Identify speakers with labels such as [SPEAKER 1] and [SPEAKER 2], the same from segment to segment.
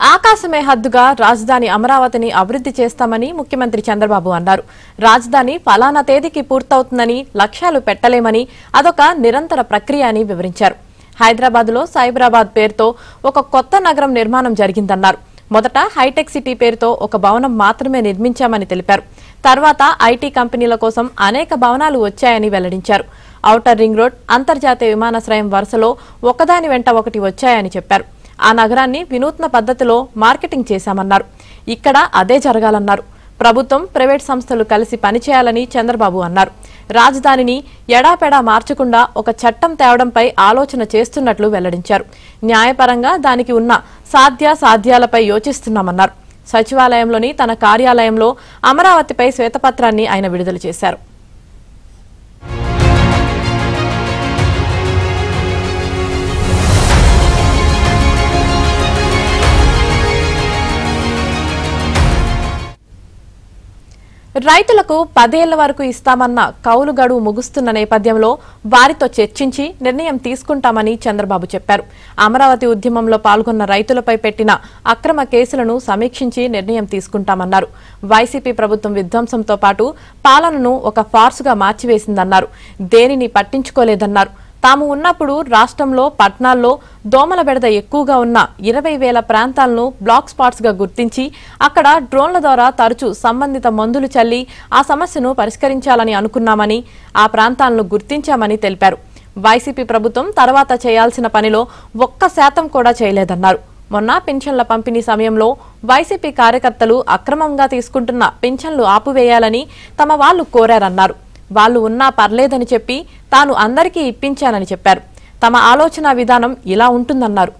[SPEAKER 1] ఆకాశమే హద్దుగా రాజధాని అమరావతిని అభివృద్ధి చేస్తామని ముఖ్యమంత్రి చంద్రబాబు అన్నారు. రాజధాని ఫలానా తేదీకి పూర్తవుతుందని లక్ష్యాలు పెట్టలేమని అదొక నిరంతర ప్రక్రియ అని వివరించారు. హైదరాబాద్లో సైబరాబాద్ పేరుతో ఒక కొత్త నగరం నిర్మాణం జరిగిందన్నారు. మొదట హైటెక్ సిటీ పేరుతో ఒక భవనం మాత్రమే నిర్మించామని తెలిపారు. తర్వాత ఐటీ కంపెనీల కోసం అనేక భవనాలు వచ్చాయని వెల్లడించారు. ఔటర్ రింగ్ రోడ్, అంతర్జాతీయ విమానాశ్రయం వరుసలో ఒకదాని వెంట ఒకటి వచ్చాయని చెప్పారు. ఆ నగరాన్ని వినూత్న పద్ధతిలో మార్కెటింగ్ చేశామన్నారు. ఇక్కడ అదే జరగాలన్నారు. ప్రభుత్వం, ప్రైవేట్ సంస్థలు కలిసి పనిచేయాలని చంద్రబాబు అన్నారు. రాజధానిని ఎడాపెడా మార్చకుండా ఒక చట్టం తేవడంపై ఆలోచన చేస్తున్నట్లు వెల్లడించారు. న్యాయపరంగా దానికి ఉన్న సాధ్యాసాధ్యాలపై యోచిస్తున్నామన్నారు. సచివాలయంలోని తన కార్యాలయంలో అమరావతిపై శ్వేతపత్రాన్ని ఆయన విడుదల చేశారు. రైతులకు 10 ఏళ్ల వరకు ఇస్తామన్న కౌలు గడువు ముగుస్తున్న నేపథ్యంలో వారితో చర్చించి నిర్ణయం తీసుకుంటామని చంద్రబాబు చెప్పారు. అమరావతి ఉద్యమంలో పాల్గొన్న రైతులపై పెట్టిన అక్రమ కేసులను సమీక్షించి నిర్ణయం తీసుకుంటామన్నారు. వైసీపీ ప్రభుత్వం విధ్వంసంతో పాటు పాలనను ఒక ఫార్సుగా మార్చివేసిందన్నారు. దేనిని పట్టించుకోలేదన్నారు. తాము ఉన్నప్పుడు రాష్ట్రంలో పట్టణాల్లో దోమల బెడద ఎక్కువగా ఉన్న 20,000 ప్రాంతాలను బ్లాక్ స్పాట్స్ గా గుర్తించి అక్కడ డ్రోన్ల ద్వారా తరచూ సంబంధిత మందులు చల్లి ఆ సమస్యను పరిష్కరించాలని అనుకున్నామని, ఆ ప్రాంతాలను గుర్తించామని తెలిపారు. వైసీపీ ప్రభుత్వం తర్వాత చేయాల్సిన పనిలో 1% కూడా చేయలేదన్నారు. మొన్న పింఛన్ల పంపిణీ సమయంలో వైసీపీ కార్యకర్తలు అక్రమంగా తీసుకుంటున్న పింఛన్లు ఆపువేయాలని తమ వాళ్లు కోరారన్నారు. వాళ్లు ఉన్నా పర్లేదని చెప్పి తాను అందరికీ ఇప్పించానని చెప్పారు. తమ ఆలోచన విధానం ఇలా ఉంటుందన్నారు.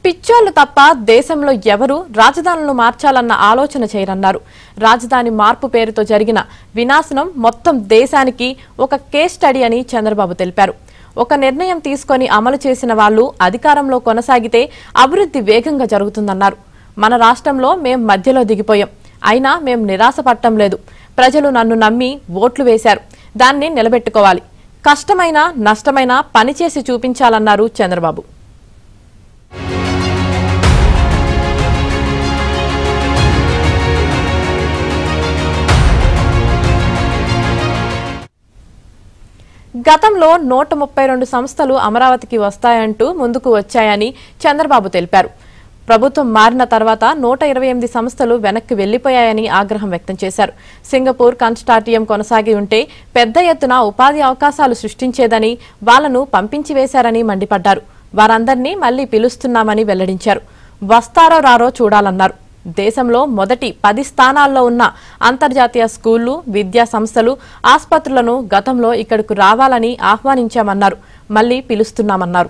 [SPEAKER 1] పిచ్చోళ్లు తప్ప దేశంలో ఎవరూ రాజధానులను మార్చాలన్న ఆలోచన చేయరన్నారు. రాజధాని మార్పు పేరుతో జరిగిన వినాశనం మొత్తం దేశానికి ఒక కేస్ స్టడీ అని చంద్రబాబు తెలిపారు. ఒక నిర్ణయం తీసుకొని అమలు చేసిన వాళ్లు అధికారంలో కొనసాగితే అభివృద్ధి వేగంగా జరుగుతుందన్నారు. మన రాష్ట్రంలో మేం మధ్యలో దిగిపోయాం. అయినా మేం నిరాశపడటం లేదు. ప్రజలు నన్ను నమ్మి ఓట్లు వేశారు. దాన్ని నిలబెట్టుకోవాలి. కష్టమైనా నష్టమైనా పనిచేసి చూపించాలన్నారు చంద్రబాబు. గతంలో 132 సంస్థలు అమరావతికి వస్తాయంటూ ముందుకు వచ్చాయని చంద్రబాబు తెలిపారు. ప్రభుత్వం మారిన తర్వాత 128 సంస్థలు వెనక్కి వెళ్లిపోయాయని ఆగ్రహం వ్యక్తం చేశారు. సింగపూర్ కన్సార్టియం కొనసాగి ఉంటే పెద్ద ఎత్తున ఉపాధి అవకాశాలు సృష్టించేదని, వాళ్లను పంపించివేశారని మండిపడ్డారు. వారందరినీ మళ్లీ పిలుస్తున్నామని వెల్లడించారు. వస్తారో రారో చూడాలన్నారు. దేశంలో మొదటి 10 స్థానాల్లో ఉన్న అంతర్జాతీయ స్కూళ్లు, విద్యా సంస్థలు, ఆసుపత్రులను గతంలో ఇక్కడకు రావాలని ఆహ్వానించామన్నారు. మళ్లీ పిలుస్తున్నామన్నారు.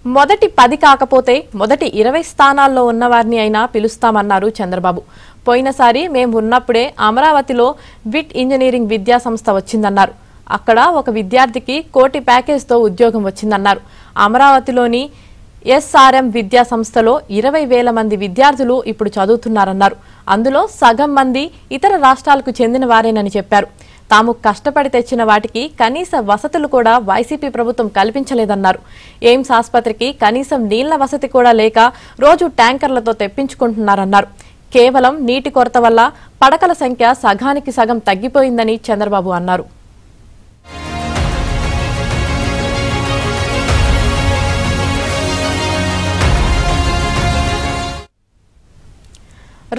[SPEAKER 1] మొదటి 10 కాకపోతే మొదటి 20 స్థానాల్లో ఉన్నవారిని అయినా పిలుస్తామన్నారు చంద్రబాబు. పోయినసారి మేము ఉన్నప్పుడే అమరావతిలో విట్ ఇంజనీరింగ్ విద్యా సంస్థ వచ్చిందన్నారు. అక్కడ ఒక విద్యార్థికి 1 కోటి ప్యాకేజ్తో ఉద్యోగం వచ్చిందన్నారు. అమరావతిలోని ఎస్ఆర్ఎం విద్యా సంస్థలో 20,000 మంది విద్యార్థులు ఇప్పుడు చదువుతున్నారన్నారు. అందులో సగం మంది ఇతర రాష్ట్రాలకు చెందిన వారేనని చెప్పారు. తాము కష్టపడి తెచ్చిన వాటికి కనీస వసతులు కూడా వైసీపీ ప్రభుత్వం కల్పించలేదన్నారు. ఎయిమ్స్ ఆసుపత్రికి కనీసం నీళ్ల వసతి కూడా లేక రోజు ట్యాంకర్లతో తెప్పించుకుంటున్నారన్నారు. కేవలం నీటి కొరత వల్ల పడకల సంఖ్య సగానికి సగం తగ్గిపోయిందని చంద్రబాబు అన్నారు.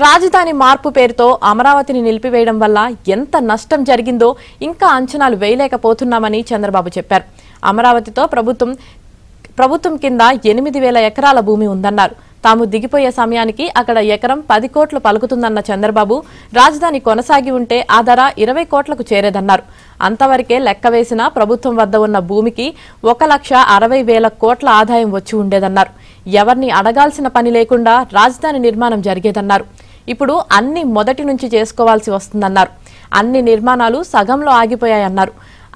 [SPEAKER 1] రాజధాని మార్పు పేరుతో అమరావతిని నిలిపివేయడం వల్ల ఎంత నష్టం జరిగిందో ఇంకా అంచనాలు వేయలేకపోతున్నామని చంద్రబాబు చెప్పారు. అమరావతితో ప్రభుత్వం కింద 8,000 ఎకరాల భూమి ఉందన్నారు. తాము దిగిపోయే సమయానికి అక్కడ ఎకరం 10 కోట్లు పలుకుతుందన్న చంద్రబాబు, రాజధాని కొనసాగి ఉంటే ఆ ధర 20 కోట్లకు చేరేదన్నారు. అంతవరకే లెక్క వేసిన ప్రభుత్వం వద్ద ఉన్న భూమికి 1,60,000 కోట్ల ఆదాయం వచ్చి ఉండేదన్నారు. ఎవరిని అడగాల్సిన పని లేకుండా రాజధాని నిర్మాణం జరిగేదన్నారు. ఇప్పుడు అన్ని మొదటి నుంచి చేసుకోవాల్సి వస్తుందన్నారు. అన్ని నిర్మాణాలు సగంలో ఆగిపోయాయన్నారు.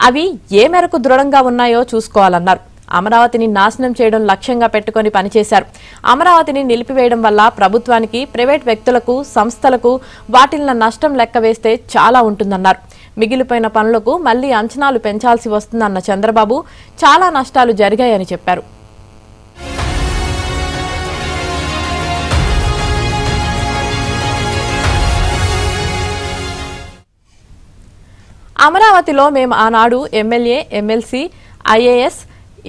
[SPEAKER 1] అవి ఏ మేరకు దృఢంగా ఉన్నాయో చూసుకోవాలన్నారు. అమరావతిని నాశనం చేయడం లక్ష్యంగా పెట్టుకుని పనిచేశారు. అమరావతిని నిలిపివేయడం వల్ల ప్రభుత్వానికి, ప్రైవేట్ వ్యక్తులకు, సంస్థలకు వాటిల్ల నష్టం లెక్క వేస్తే చాలా ఉంటుందన్నారు. మిగిలిపోయిన పనులకు మళ్లీ అంచనాలు పెంచాల్సి వస్తుందన్న చంద్రబాబు చాలా నష్టాలు జరిగాయని చెప్పారు. అమరావతిలో మేము ఆనాడు MLA, MLC, IAS,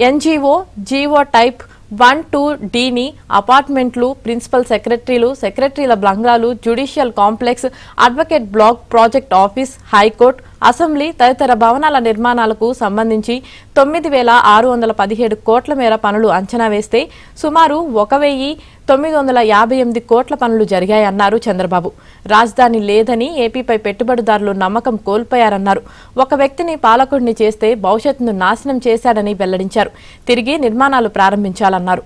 [SPEAKER 1] NGO, GO type 1-2Dని అపార్ట్మెంట్లు, ప్రిన్సిపల్ సెక్రటరీలు, సెక్రటరీల బంగ్లాలు, judicial complex, advocate block, project office, high court, assembly తదితర భవనాల నిర్మాణాలకు సంబంధించి 9,617 కోట్ల మేర పనులు అంచనా వేస్తే సుమారు 1,958 కోట్ల పనులు జరిగాయన్నారు చంద్రబాబు. రాజధాని లేదని ఏపీపై పెట్టుబడిదారులు నమ్మకం కోల్పోయారన్నారు. ఒక వ్యక్తిని పాలకుడిని చేస్తే భవిష్యత్తును నాశనం చేశాడని వెల్లడించారు. తిరిగి నిర్మాణాలు ప్రారంభించాలన్నారు.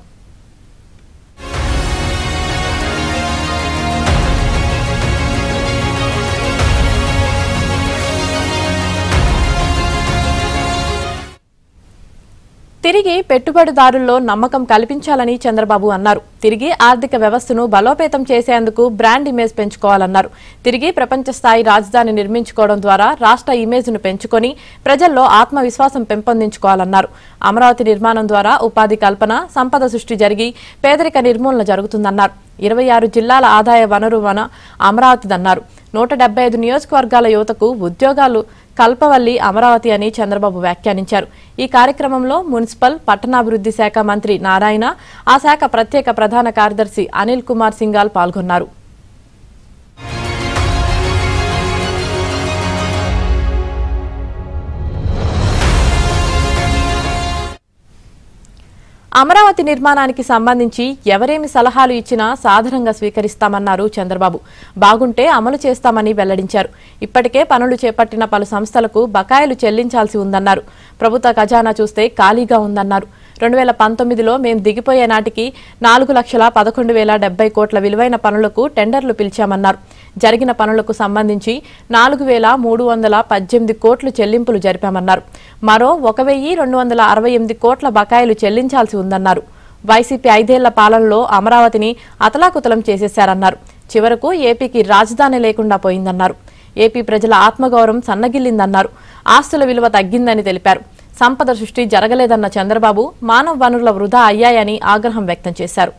[SPEAKER 1] తిరిగి పెట్టుబడిదారుల్లో నమ్మకం కల్పించాలని చంద్రబాబు అన్నారు. తిరిగి ఆర్థిక వ్యవస్థను బలోపేతం చేసేందుకు బ్రాండ్ ఇమేజ్ పెంచుకోవాలన్నారు. తిరిగి ప్రపంచ స్థాయి రాజధాని నిర్మించుకోవడం ద్వారా రాష్ట్ర ఇమేజ్ను పెంచుకొని ప్రజల్లో ఆత్మవిశ్వాసం పెంపొందించుకోవాలన్నారు. అమరావతి నిర్మాణం ద్వారా ఉపాధి కల్పన, సంపద సృష్టి జరిగి పేదరిక నిర్మూలన జరుగుతుందన్నారు. 26 జిల్లాల ఆదాయ వనరు అమరావతిదన్నారు. 175 నియోజకవర్గాల యువతకు ఉద్యోగాలు కల్పవల్లి అమరావతి అని చంద్రబాబు వ్యాఖ్యానించారు. ఈ కార్యక్రమంలో మున్సిపల్, పట్టణాభివృద్ధి శాఖ మంత్రి నారాయణ, ఆ శాఖ ప్రత్యేక ప్రధాన కార్యదర్శి అనిల్ కుమార్ సింఘాల్ పాల్గొన్నారు. అమరావతి నిర్మాణానికి సంబంధించి ఎవరేమి సలహాలు ఇచ్చినా సాధారణంగా స్వీకరిస్తామన్నారు చంద్రబాబు. బాగుంటే అమలు చేస్తామని వెల్లడించారు. ఇప్పటికే పనులు చేపట్టిన పలు సంస్థలకు బకాయిలు చెల్లించాల్సి ఉందన్నారు. ప్రభుత్వ ఖజానా చూస్తే ఖాళీగా ఉందన్నారు. 2019లో మేం దిగిపోయే నాటికి 4,11,070 కోట్ల విలువైన పనులకు టెండర్లు పిలిచామన్నారు. జరిగిన పనులకు సంబంధించి 4,318 కోట్లు చెల్లింపులు జరిపామన్నారు. మరో 1,268 కోట్ల బకాయిలు చెల్లించాల్సి ఉందన్నారు. వైసీపీ 5 ఏళ్ల పాలనలో అమరావతిని అతలాకుతలం చేసేశారన్నారు. చివరకు ఏపీకి రాజధాని లేకుండా పోయిందన్నారు. ఏపీ ప్రజల ఆత్మగౌరవం సన్నగిల్లిందన్నారు. ఆస్తుల విలువ తగ్గిందని తెలిపారు. సంపద సృష్టి జరగలేదన్న చంద్రబాబు మానవ వనరుల వృధా అయ్యాయని ఆగ్రహం వ్యక్తం చేశారు.